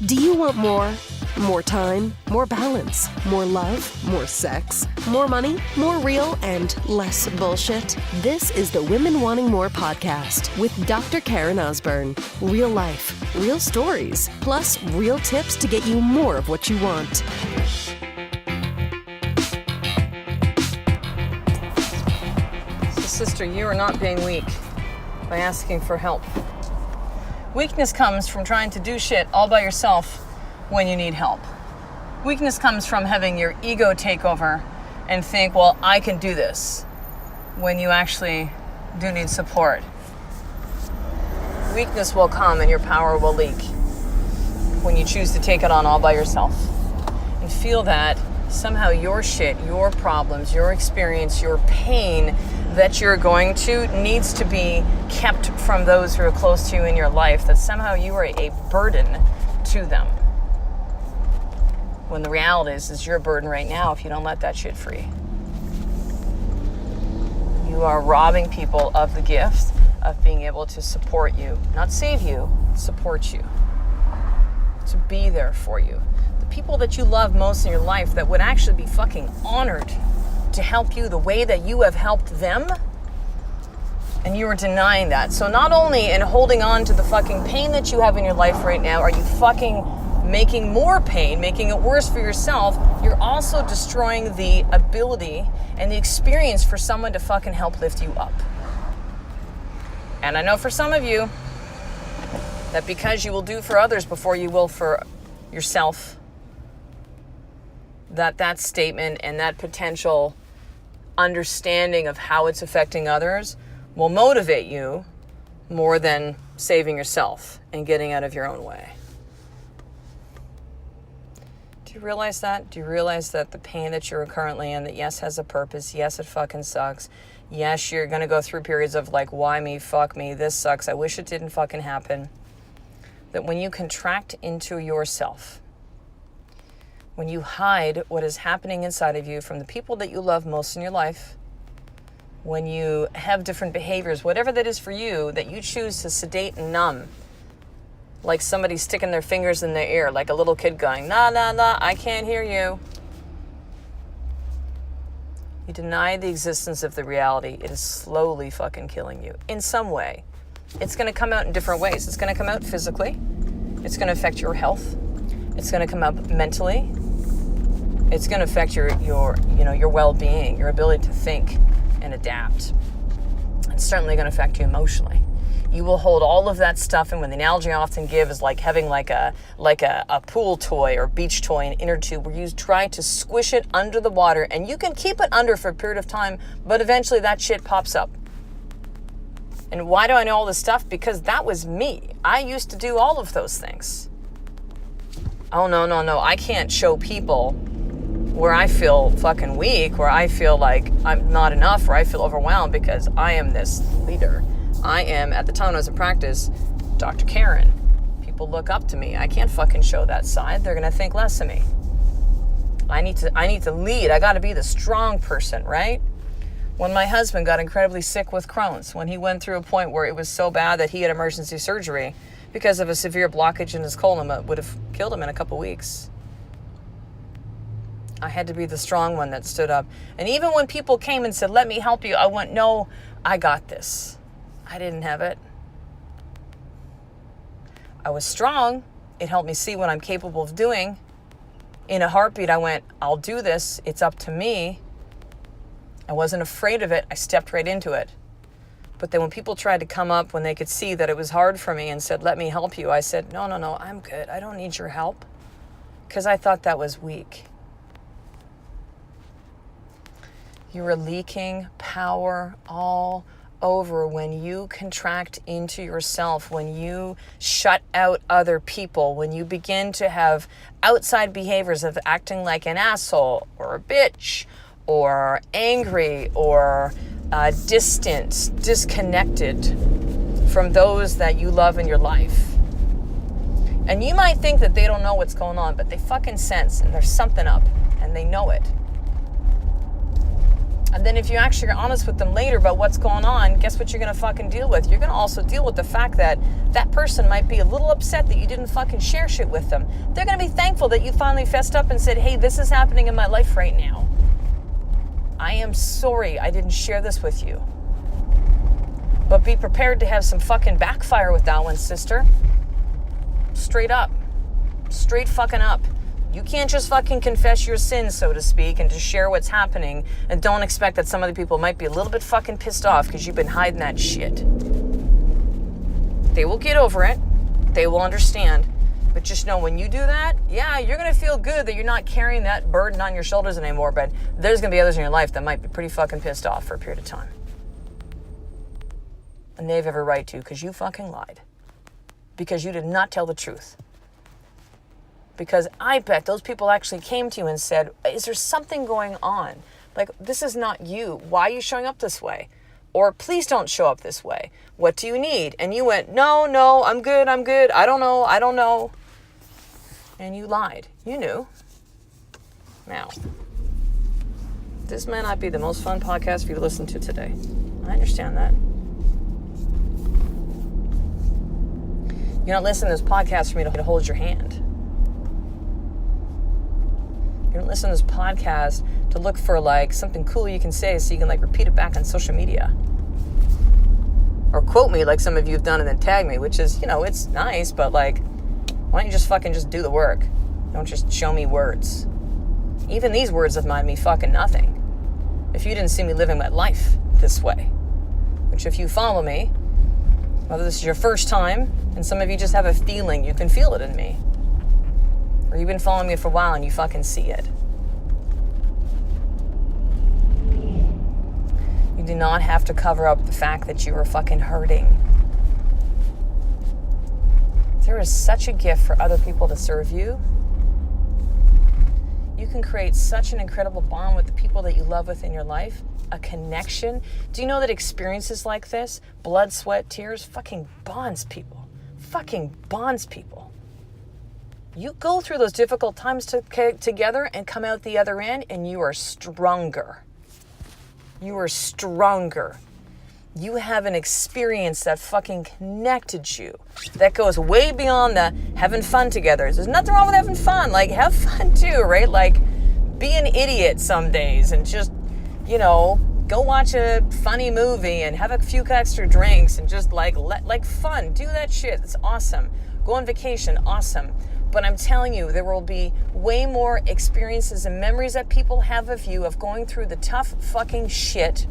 Do you want more? More time, more balance, more love, more sex, more money, more real, and less bullshit? This is the Women Wanting More podcast with Dr. Karen Osborne. Real life, real stories, plus real tips to get you more of what you want. So, sister, you are not being weak by asking for help. Weakness comes from trying to do shit all by yourself when you need help. Weakness comes from having your ego take over and think, well, I can do this, when you actually do need support. Weakness will come and your power will leak when you choose to take it on all by yourself and feel that somehow your shit, your problems, your experience, your pain that you're going to needs to be kept from those who are close to you in your life, that somehow you are a burden to them. When the reality is you're a burden right now if you don't let that shit free. You are robbing people of the gift of being able to support you, not save you, support you, to be there for you. The people that you love most in your life that would actually be fucking honored to help you the way that you have helped them, and you are denying that. So not only in holding on to the fucking pain that you have in your life right now, are you fucking making more pain, making it worse for yourself, you're also destroying the ability and the experience for someone to fucking help lift you up. And I know for some of you that because you will do for others before you will for yourself, that statement and that potential understanding of how it's affecting others will motivate you more than saving yourself and getting out of your own way. Do you realize that? Do you realize that the pain that you're currently in, that yes, has a purpose, yes, it fucking sucks, yes, you're going to go through periods of like, why me, fuck me, this sucks, I wish it didn't fucking happen, that when you contract into yourself, when you hide what is happening inside of you from the people that you love most in your life, when you have different behaviors, whatever that is for you, that you choose to sedate and numb, like somebody sticking their fingers in their ear, like a little kid going, nah, nah, nah, I can't hear you. You deny the existence of the reality. It is slowly fucking killing you in some way. It's going to come out in different ways. It's going to come out physically. It's going to affect your health. It's going to come out mentally. It's going to affect your well-being, your ability to think and adapt. It's certainly going to affect you emotionally. You will hold all of that stuff, and when the analogy I often give is like having like a pool toy or beach toy, an inner tube, where you try to squish it under the water, and you can keep it under for a period of time, but eventually that shit pops up. And why do I know all this stuff? Because that was me. I used to do all of those things. Oh, no. I can't show people where I feel fucking weak, where I feel like I'm not enough, where I feel overwhelmed, because I am this leader. I am, at the time I was in practice, Dr. Karen. People look up to me. I can't fucking show that side. They're going to think less of me. I need to lead. I got to be the strong person, right? When my husband got incredibly sick with Crohn's, when he went through a point where it was so bad that he had emergency surgery because of a severe blockage in his colon that would have killed him in a couple weeks, I had to be the strong one that stood up. And even when people came and said, let me help you, I went, no, I got this. I didn't have it. I was strong. It helped me see what I'm capable of doing. In a heartbeat, I went, I'll do this. It's up to me. I wasn't afraid of it. I stepped right into it. But then when people tried to come up, when they could see that it was hard for me and said, let me help you, I said, no, I'm good. I don't need your help. Because I thought that was weak. You are leaking power all over when you contract into yourself, when you shut out other people, when you begin to have outside behaviors of acting like an asshole or a bitch or angry or distant, disconnected from those that you love in your life. And you might think that they don't know what's going on, but they fucking sense, and there's something up, and they know it. And then if you actually are honest with them later about what's going on, guess what you're going to fucking deal with? You're going to also deal with the fact that that person might be a little upset that you didn't fucking share shit with them. They're going to be thankful that you finally fessed up and said, hey, this is happening in my life right now. I am sorry I didn't share this with you. But be prepared to have some fucking backfire with that one, sister. Straight up. Straight fucking up. You can't just fucking confess your sins, so to speak, and just share what's happening and don't expect that some other people might be a little bit fucking pissed off because you've been hiding that shit. They will get over it. They will understand. But just know when you do that, yeah, you're going to feel good that you're not carrying that burden on your shoulders anymore, but there's going to be others in your life that might be pretty fucking pissed off for a period of time. And they have every right to, because you fucking lied. Because you did not tell the truth. Because I bet those people actually came to you and said, is there something going on? Like, this is not you. Why are you showing up this way? Or please don't show up this way. What do you need? And you went, no, I'm good. I don't know. And you lied. You knew. Now, this may not be the most fun podcast for you to listen to today. I understand that. You're not listening to this podcast for me to hold your hand. You don't listen to this podcast to look for like something cool you can say so you can like repeat it back on social media. Or quote me like some of you have done and then tag me, which is, it's nice, but like, why don't you just fucking just do the work? Don't just show me words. Even these words of mine mean fucking nothing if you didn't see me living my life this way. Which if you follow me, whether this is your first time, and some of you just have a feeling, you can feel it in me. Or you've been following me for a while and you fucking see it. You do not have to cover up the fact that you are fucking hurting. There is such a gift for other people to serve you. You can create such an incredible bond with the people that you love within your life. A connection. Do you know that experiences like this, blood, sweat, tears, fucking bonds people. Fucking bonds people. You go through those difficult times together and come out the other end and you are stronger. You are stronger. You have an experience that fucking connected you. That goes way beyond the having fun together. There's nothing wrong with having fun. Like, have fun too, right? Like, be an idiot some days and just, go watch a funny movie and have a few extra drinks and just like fun. Do that shit. It's awesome. Go on vacation. Awesome. But I'm telling you, there will be way more experiences and memories that people have of you of going through the tough fucking shit,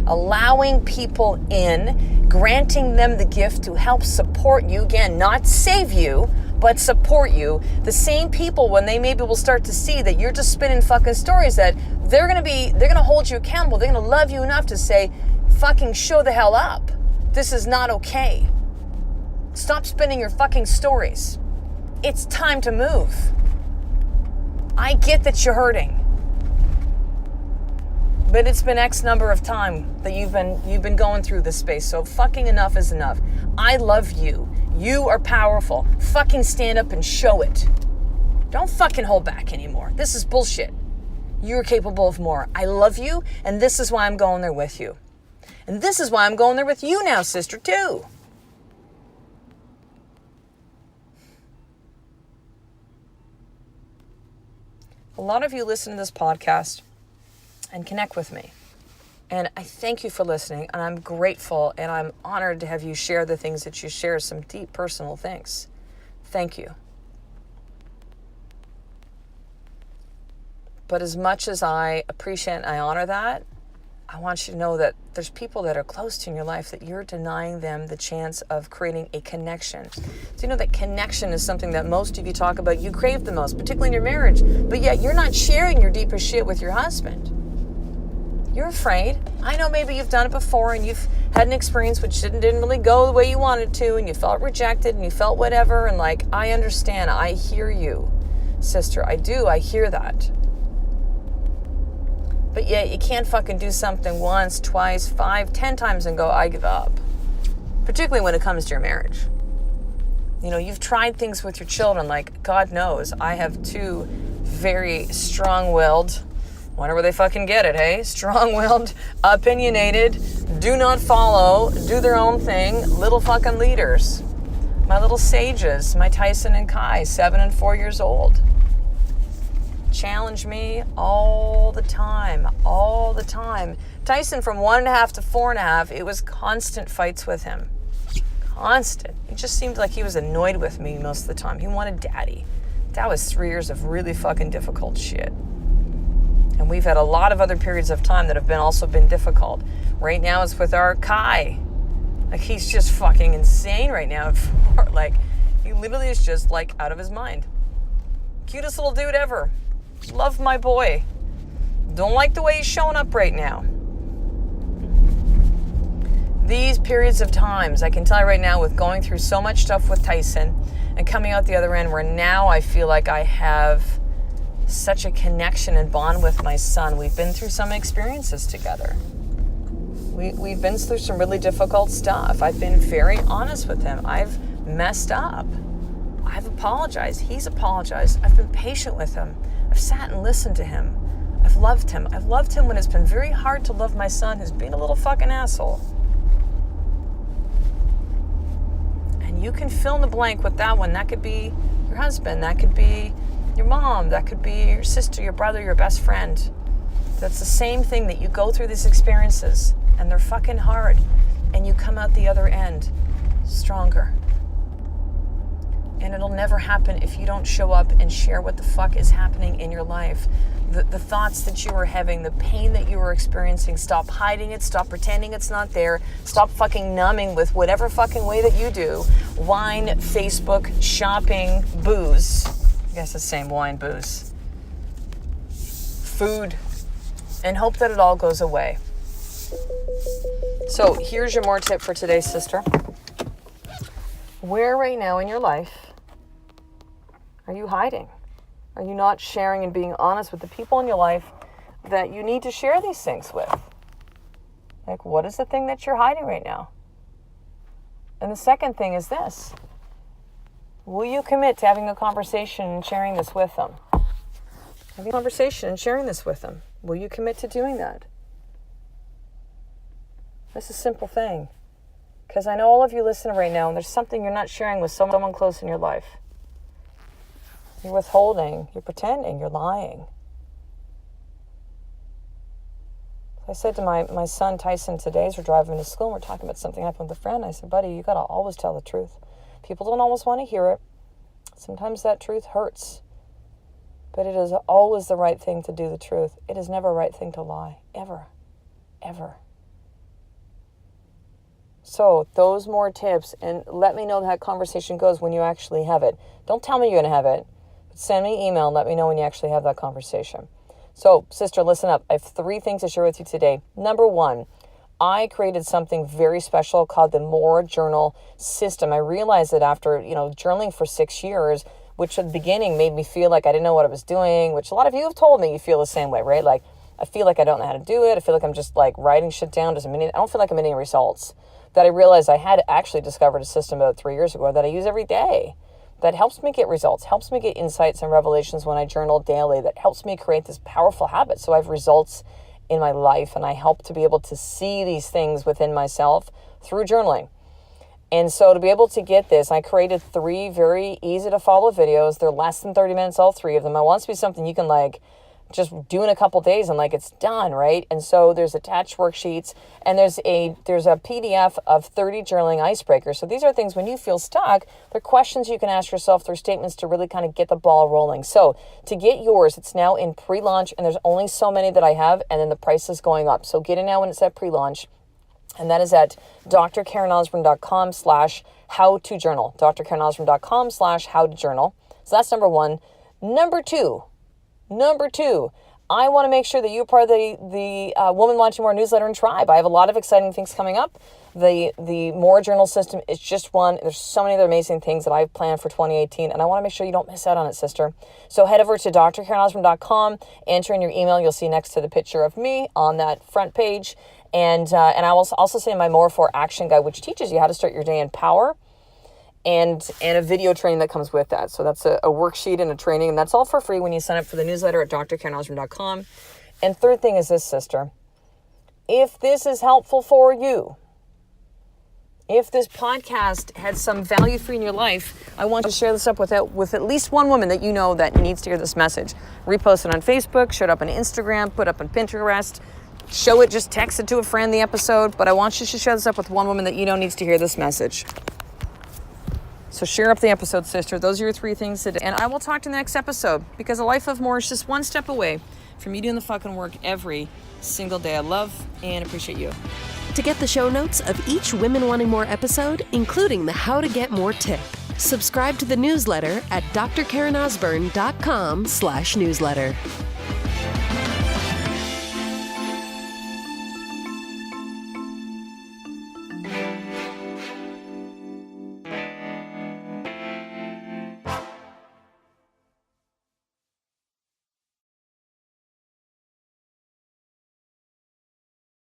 allowing people in, granting them the gift to help support you. Again, not save you, but support you. The same people, when they maybe will start to see that you're just spinning fucking stories, that they're gonna hold you accountable. They're gonna love you enough to say, fucking show the hell up. This is not okay. Stop spinning your fucking stories. It's time to move. I get that you're hurting. But it's been X number of time that you've been going through this space. So fucking enough is enough. I love you. You are powerful. Fucking stand up and show it. Don't fucking hold back anymore. This is bullshit. You're capable of more. I love you, and this is why I'm going there with you. And this is why I'm going there with you now, sister, too. A lot of you listen to this podcast and connect with me. And I thank you for listening, and I'm grateful, and I'm honored to have you share the things that you share, some deep personal things. Thank you. But as much as I appreciate and I honor that, I want you to know that there's people that are close to in your life that you're denying them the chance of creating a connection. So you know that connection is something that most of you talk about, you crave the most, particularly in your marriage, but yet you're not sharing your deepest shit with your husband. You're afraid. I know maybe you've done it before and you've had an experience which didn't really go the way you wanted to, and you felt rejected and you felt whatever, and like, I understand, I hear you, sister, I do, I hear that. But yet you can't fucking do something once, twice, 5, 10 times and go, I give up. Particularly when it comes to your marriage. You've tried things with your children, like God knows, I have 2 very strong-willed, Wonder where they fucking get it, hey? Strong-willed, opinionated, do not follow, do their own thing, little fucking leaders. My little sages, my Tyson and Kai, 7 and 4 years old. Challenge me all the time. Tyson from 1.5 to 4.5, it was constant fights with him. Constant. It just seemed like he was annoyed with me most of the time. He wanted daddy. That was 3 years of really fucking difficult shit. And we've had a lot of other periods of time that have also been difficult. Right now it's with our Kai. Like, he's just fucking insane right now. Like, he literally is just, like, out of his mind. Cutest little dude ever. Love my boy. Don't like the way he's showing up right now. These periods of times, I can tell you right now, with going through so much stuff with Tyson and coming out the other end, where now I feel like I have such a connection and bond with my son. We've been through some experiences together. We've been through some really difficult stuff. I've been very honest with him. I've messed up. I've apologized. He's apologized. I've been patient with him. I've sat and listened to him. I've loved him. I've loved him when it's been very hard to love my son who's being a little fucking asshole. And you can fill in the blank with that one. That could be your husband. That could be your mom. That could be your sister, your brother, your best friend. That's the same thing, that you go through these experiences and they're fucking hard and you come out the other end stronger. And it'll never happen if you don't show up and share what the fuck is happening in your life. The thoughts that you were having, the pain that you were experiencing, stop hiding it, stop pretending it's not there, stop fucking numbing with whatever fucking way that you do. Wine, Facebook, shopping, booze. I guess it's the same, wine, booze. Food. And hope that it all goes away. So here's your more tip for today, sister. Where right now in your life are you hiding? Are you not sharing and being honest with the people in your life that you need to share these things with? Like, what is the thing that you're hiding right now? And the second thing is this. Will you commit to having a conversation and sharing this with them? Having a conversation and sharing this with them. Will you commit to doing that? This is a simple thing. Because I know all of you listening right now, and there's something you're not sharing with someone close in your life. You're withholding, you're pretending, you're lying. I said to my son Tyson today, as we're driving to school, and we're talking about something happened with a friend, I said, buddy, you gotta always tell the truth. People don't always want to hear it. Sometimes that truth hurts. But it is always the right thing to do the truth. It is never a right thing to lie. Ever. Ever. So those more tips, and let me know how that conversation goes when you actually have it. Don't tell me you're going to have it. But send me an email and let me know when you actually have that conversation. So, sister, listen up. I have 3 things to share with you today. Number 1, I created something very special called the More Journal System. I realized that after, journaling for 6 years, which at the beginning made me feel like I didn't know what I was doing, which a lot of you have told me you feel the same way, right? Like, I feel like I don't know how to do it. I feel like I'm just like writing shit down. I don't feel like I'm getting results. That I realized I had actually discovered a system about 3 years ago that I use every day that helps me get results, helps me get insights and revelations when I journal daily, that helps me create this powerful habit. So I have results in my life, and I help to be able to see these things within myself through journaling. And so to be able to get this, I created 3 very easy to follow videos. They're less than 30 minutes, all 3 of them. I want it to be something you can just do in a couple days and it's done, right? And so there's attached worksheets, and there's a PDF of 30 journaling icebreakers. So these are things when you feel stuck, they're questions you can ask yourself through statements to really kind of get the ball rolling. So to get yours, it's now in pre-launch, and there's only so many that I have, and then the price is going up. So get it now when it's at pre-launch. And that is at drkarenosborne.com/how-to-journal. drkarenosborne.com/how-to-journal. So that's number 1. Number two, I want to make sure that you're part of the Woman Wanting More newsletter and tribe. I have a lot of exciting things coming up. The More Journal System is just one. There's so many other amazing things that I've planned for 2018, and I want to make sure you don't miss out on it, sister. So head over to drkarenosborne.com, enter in your email. You'll see next to the picture of me on that front page. And I will also say my More for Action guide, which teaches you how to start your day in power, and a video training that comes with that. So that's a worksheet and a training, and that's all for free when you sign up for the newsletter at drkarenosborne.com. And third thing is this, sister. If this is helpful for you, if this podcast had some value for you in your life, I want you to share this up with at least one woman that you know that needs to hear this message. Repost it on Facebook, share it up on Instagram, put it up on Pinterest, show it, just text it to a friend, the episode. But I want you to share this up with one woman that you know needs to hear this message. So share up the episode, sister. Those are your 3 things today. And I will talk to you in the next episode, because a life of more is just one step away from you doing the fucking work every single day. I love and appreciate you. To get the show notes of each Women Wanting More episode, including the How to Get More tip, subscribe to the newsletter at drkarenosburn.com/newsletter.